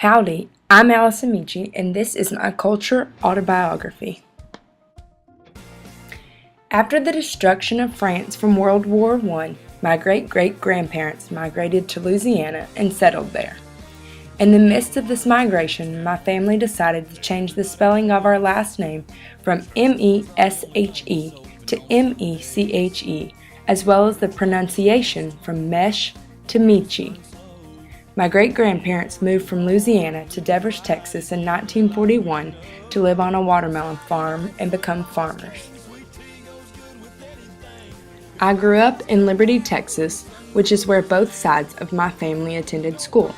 Howdy, I'm Allison Michi, and this is my culture autobiography. After the destruction of France from World War I, my great-great-grandparents migrated to Louisiana and settled there. In the midst of this migration, my family decided to change the spelling of our last name from M-E-S-H-E to M-E-C-H-E, as well as the pronunciation from Mesh to Michi. My great-grandparents moved from Louisiana to Devers, Texas in 1941 to live on a watermelon farm and become farmers. I grew up in Liberty, Texas, which is where both sides of my family attended school.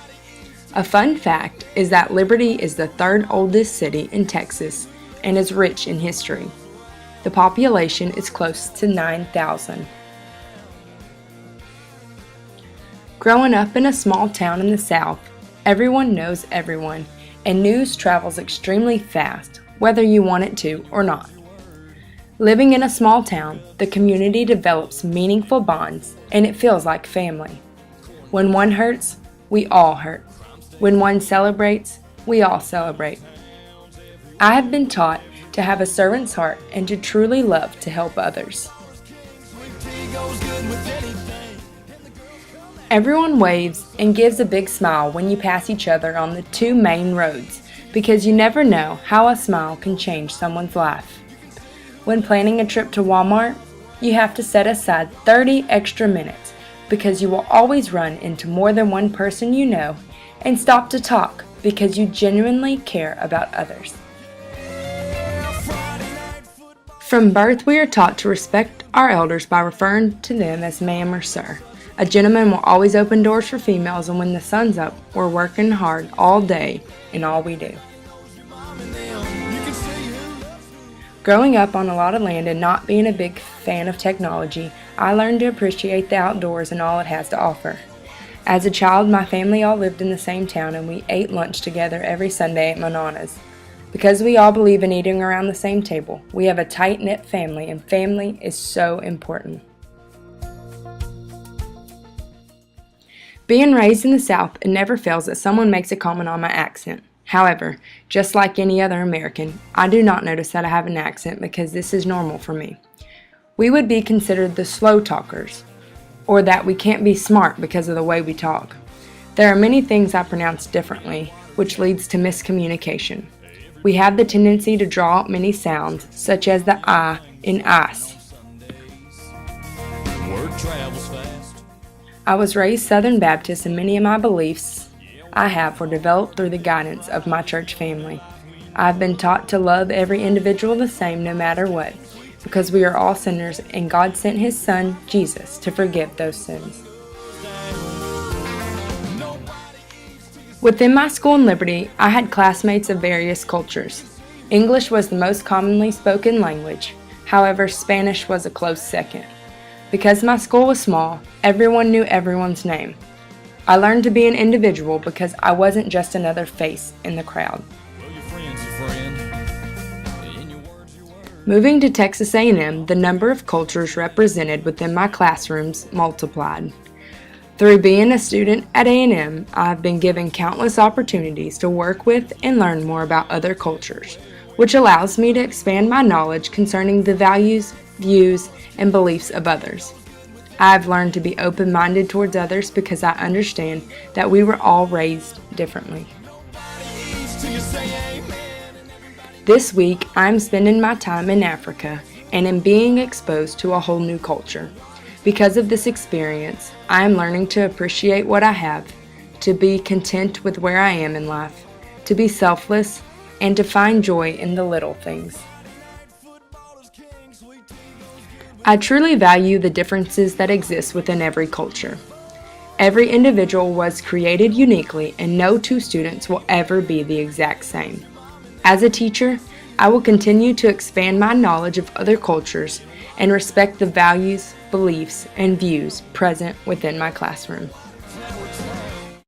A fun fact is that Liberty is the third oldest city in Texas and is rich in history. The population is close to 9,000. Growing up in a small town in the South, everyone knows everyone, and news travels extremely fast, whether you want it to or not. Living in a small town, the community develops meaningful bonds, and it feels like family. When one hurts, we all hurt. When one celebrates, we all celebrate. I have been taught to have a servant's heart and to truly love to help others. Everyone waves and gives a big smile when you pass each other on the two main roads because you never know how a smile can change someone's life. When planning a trip to Walmart, you have to set aside 30 extra minutes because you will always run into more than one person you know and stop to talk because you genuinely care about others. From birth, we are taught to respect our elders by referring to them as ma'am or sir. A gentleman will always open doors for females, and when the sun's up, we're working hard all day in all we do. Growing up on a lot of land and not being a big fan of technology, I learned to appreciate the outdoors and all it has to offer. As a child, my family all lived in the same town, and we ate lunch together every Sunday at my Nana's. Because we all believe in eating around the same table, we have a tight-knit family, and family is so important. Being raised in the South, it never fails that someone makes a comment on my accent. However, just like any other American, I do not notice that I have an accent because this is normal for me. We would be considered the slow talkers, or that we can't be smart because of the way we talk. There are many things I pronounce differently, which leads to miscommunication. We have the tendency to draw out many sounds, such as the I in ice. Word travels fast. I was raised Southern Baptist, and many of my beliefs I have were developed through the guidance of my church family. I've been taught to love every individual the same no matter what, because we are all sinners and God sent His Son, Jesus, to forgive those sins. Within my school in Liberty, I had classmates of various cultures. English was the most commonly spoken language, however, Spanish was a close second. Because my school was small, everyone knew everyone's name. I learned to be an individual because I wasn't just another face in the crowd. Moving to Texas A&M, the number of cultures represented within my classrooms multiplied. Through being a student at A&M, I have been given countless opportunities to work with and learn more about other cultures, which allows me to expand my knowledge concerning the values, views, and beliefs of others. I have learned to be open-minded towards others because I understand that we were all raised differently. This week, I'm spending my time in Africa and am being exposed to a whole new culture. Because of this experience, I am learning to appreciate what I have, to be content with where I am in life, to be selfless, and to find joy in the little things. I truly value the differences that exist within every culture. Every individual was created uniquely, and no two students will ever be the exact same. As a teacher, I will continue to expand my knowledge of other cultures and respect the values, beliefs, and views present within my classroom.